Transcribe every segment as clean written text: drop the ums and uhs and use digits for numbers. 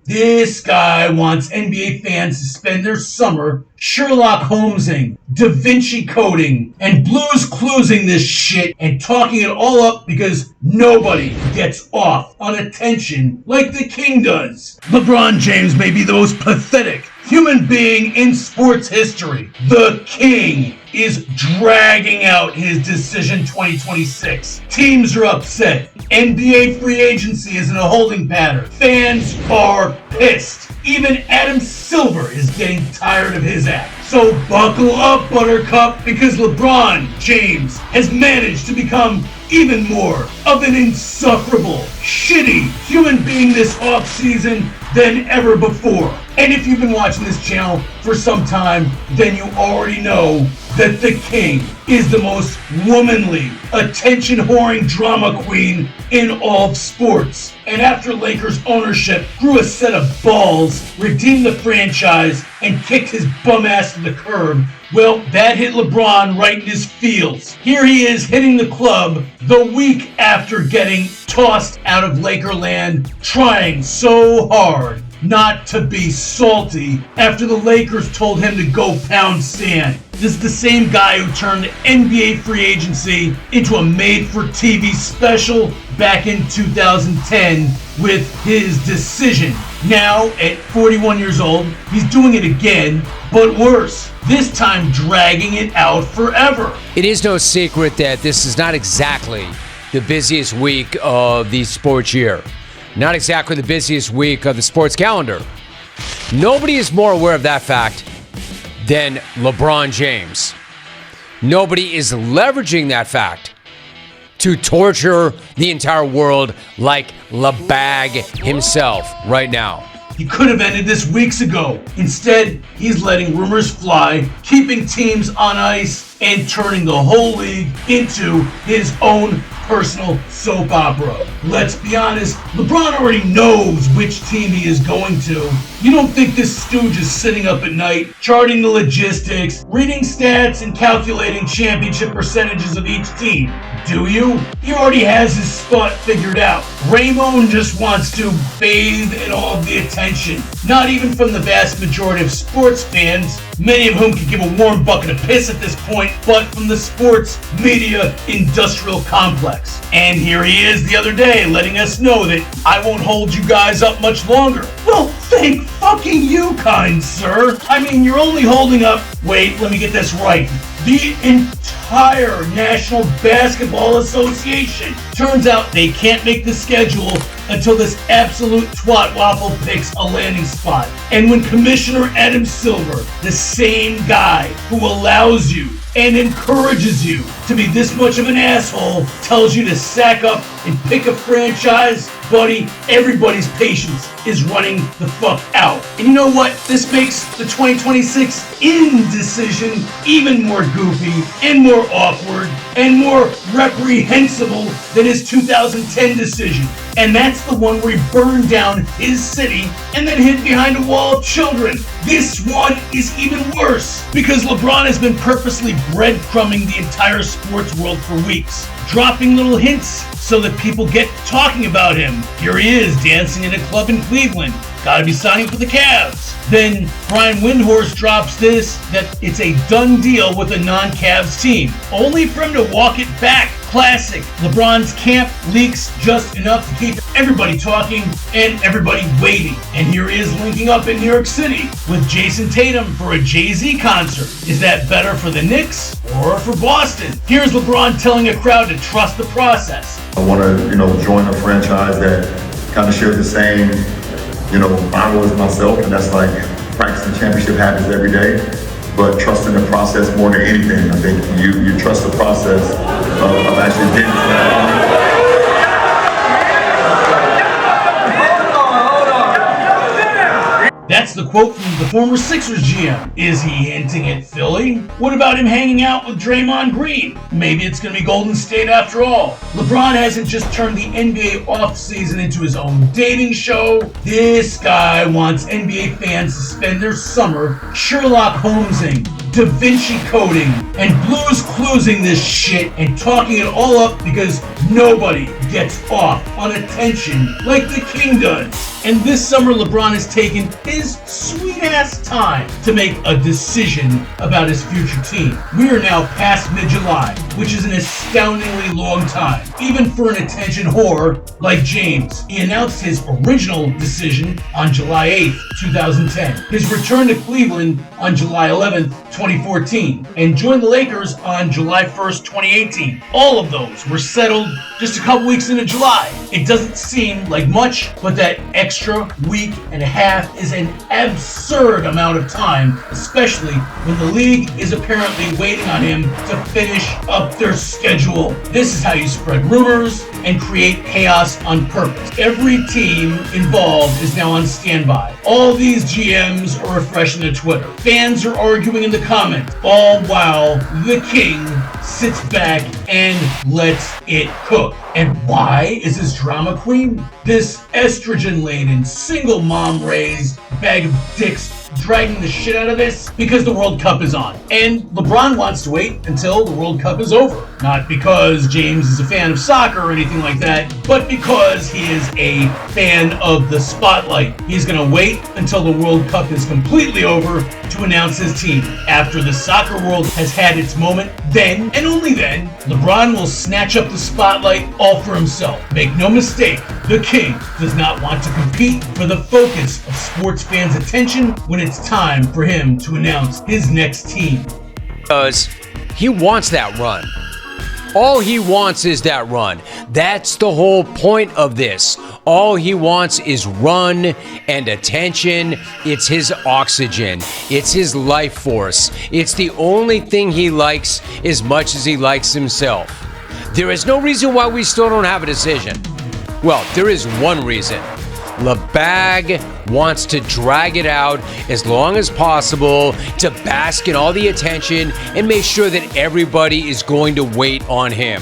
This guy wants NBA fans to spend their summer Sherlock Holmesing, Da Vinci coding, and Blues Cluesing this shit and talking it all up because nobody gets off on attention like the king does. LeBron James may be the most pathetic human being in sports history. The king is dragging out his decision 2026. Teams are upset. NBA free agency is in a holding pattern. Fans are pissed. Even Adam Silver is getting tired of his act. So buckle up, Buttercup, because LeBron James has managed to become even more of an insufferable, shitty human being this offseason than ever before. And if you've been watching this channel for some time, then you already know that the king is the most womanly, attention-whoring drama queen in all of sports. And after Lakers ownership grew a set of balls, redeemed the franchise, and kicked his bum ass to the curb, well, that hit LeBron right in his feels. Here he is hitting the club the week after getting tossed out of Lakerland, trying so hard not to be salty after the Lakers told him to go pound sand. This is the same guy who turned NBA free agency into a made-for-TV special back in 2010 with his decision. Now, at 41 years old, he's doing it again, but worse. This time dragging it out forever. It is no secret that this is not exactly the busiest week of the sports year. Not exactly the busiest week of the sports calendar. Nobody is more aware of that fact than LeBron James. Nobody is leveraging that fact to torture the entire world like LeBag himself right now. He could have ended this weeks ago. Instead, he's letting rumors fly, keeping teams on ice, and turning the whole league into his own personal soap opera. Let's be honest, LeBron already knows which team he is going to. You don't think this stooge is sitting up at night, charting the logistics, reading stats, and calculating championship percentages of each team, do you? He already has his spot figured out. Raymond just wants to bathe in all of the attention, not even from the vast majority of sports fans, many of whom could give a warm bucket of piss at this point, but from the sports media industrial complex. And here he is the other day letting us know that I won't hold you guys up much longer. Well, thank fucking you, kind sir. I mean, you're only holding up, wait, let me get this right, the entire National Basketball Association. Turns out they can't make the schedule until this absolute twat waffle picks a landing spot. And when Commissioner Adam Silver, the same guy who allows you and encourages you to be this much of an asshole, tells you to sack up and pick a franchise, buddy, everybody's patience is running the fuck out. And you know what? This makes the 2026 indecision even more goofy and more awkward and more reprehensible than his 2010 decision. And that's the one where he burned down his city and then hid behind a wall of children. This one is even worse because LeBron has been purposely breadcrumbing the entire sports world for weeks, dropping little hints so that people get talking about him. Here he is dancing in a club in Cleveland. Gotta be signing for the Cavs. Then Brian Windhorst drops this, that it's a done deal with a non-Cavs team, only for him to walk it back. Classic. LeBron's camp leaks just enough to keep everybody talking and everybody waiting. And here he is linking up in New York City with Jayson Tatum for a Jay-Z concert. Is that better for the Knicks or for Boston? Here's LeBron telling a crowd to trust the process. I want to, join a franchise that kind of shares the same, motto as myself, and that's like practicing championship habits every day, but trusting the process more than anything. I think you trust the process of actually getting to that point. That's the quote from the former Sixers GM. Is he hinting at Philly? What about him hanging out with Draymond Green? Maybe it's going to be Golden State after all. LeBron hasn't just turned the NBA offseason into his own dating show. This guy wants NBA fans to spend their summer Sherlock Holmesing, Da Vinci coding and Blues Cluesing this shit and talking it all up because nobody gets off on attention like the king does. And this summer, LeBron has taken his sweet-ass time to make a decision about his future team. We are now past mid-July, which is an astoundingly long time, even for an attention whore like James. He announced his original decision on July 8th, 2010, his return to Cleveland on July 11th, 2014, and joined the Lakers on July 1st, 2018. All of those were settled just a couple weeks into July. It doesn't seem like much, but that extra week and a half is an absurd amount of time, especially when the league is apparently waiting on him to finish up their schedule. This is how you spread rumors and create chaos on purpose. Every team involved is now on standby. All these GMs are refreshing their Twitter. Fans are arguing in the comments, all while the king sits back and lets it cook. And why is this drama queen? This estrogen-laden, single mom-raised bag of dicks dragging the shit out of this? Because the World Cup is on. And LeBron wants to wait until the World Cup is over. Not because James is a fan of soccer or anything like that, but because he is a fan of the spotlight. He's gonna wait until the World Cup is completely over to announce his team. After the soccer world has had its moment, then, and only then, LeBron will snatch up the spotlight all for himself. Make no mistake, the king does not want to compete for the focus of sports fans' attention when it's time for him to announce his next team. Because he wants that run. All he wants is that run. That's the whole point of this. All he wants is run and attention. It's his oxygen. It's his life force. It's the only thing he likes as much as he likes himself. There is no reason why we still don't have a decision. Well, there is one reason. LeBag wants to drag it out as long as possible to bask in all the attention and make sure that everybody is going to wait on him.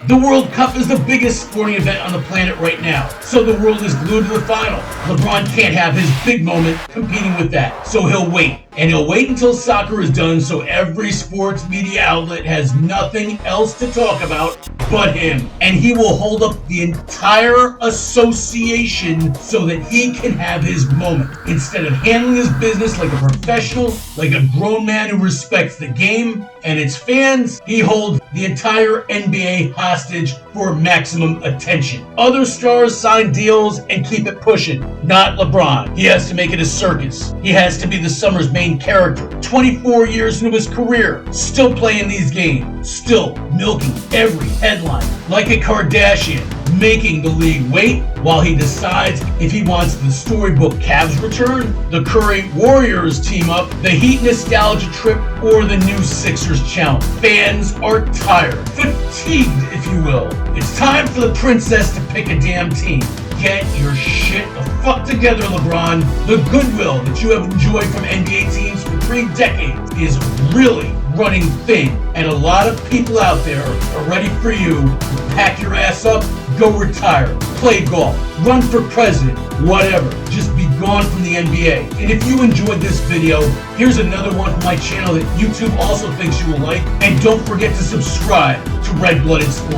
The World Cup is the biggest sporting event on the planet right now, so the world is glued to the final. LeBron can't have his big moment competing with that, so he'll wait. And he'll wait until soccer is done so every sports media outlet has nothing else to talk about but him. And he will hold up the entire association so that he can have his moment. Instead of handling his business like a professional, like a grown man who respects the game and its fans, he holds the entire NBA hostage for maximum attention. Other stars sign deals and keep it pushing. Not LeBron. He has to make it a circus. He has to be the summer's main character. 24 years into his career, still playing these games, still milking every headline like a Kardashian, making the league wait while he decides if he wants the storybook Cavs return, the Curry Warriors team up, the Heat nostalgia trip, or the new Sixers challenge. Fans are tired, fatigued if you will. It's time for the princess to pick a damn team. Get your shit the fuck together, LeBron. The goodwill that you have enjoyed from NBA teams for 3 decades is really running thin. And a lot of people out there are ready for you to pack your ass up, go retire, play golf, run for president, whatever. Just be gone from the NBA. And if you enjoyed this video, here's another one from my channel that YouTube also thinks you will like. And don't forget to subscribe to Red Blooded Sports.